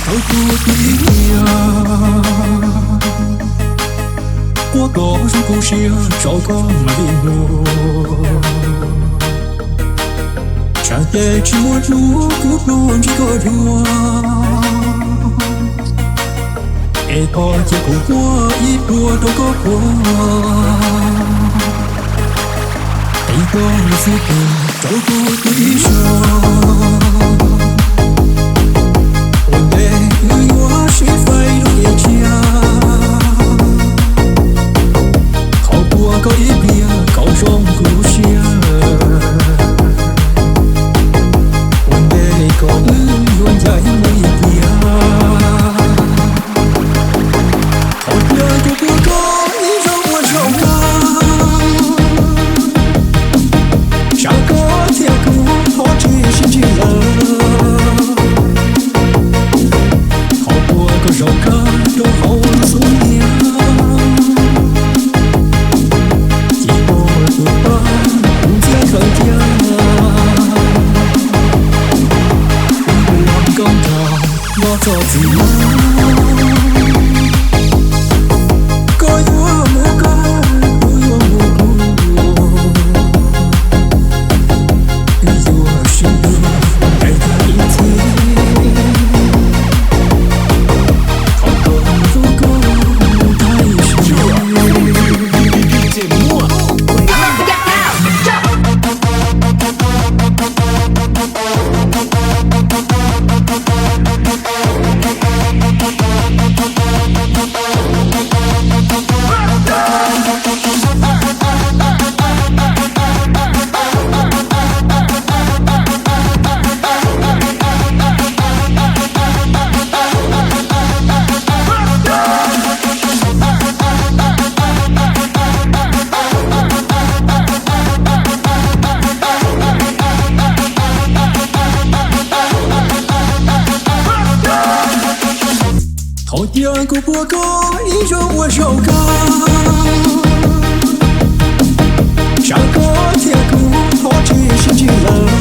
到处飞呀，我告诉故事找个理ฉันแต่ที่มัวรู้กูพร้อมที่ก็รัวเอพอจะกูกลัวอีปัวตัวก็กลัวไอ้ก็ไม่สิเกินเจ้าตัวตัวอีชอวันเด็กอยู่ว่าชีไฟดูเยียเชียเขากลัวก็อีเบียเขาร้องกูเชียก็ลืมดวงใจไม่เพียเขาเพื่อจะพูดก็อีชอบว่าชอบกัน想个天空好这心情了好过个手感都好松点寂寞的吧不见成天刚到我做自由，该我不该，不用我哭，你有我心里爱的一切，好多不够太深。头点个波高，一种我手感，下个天空好这心情了。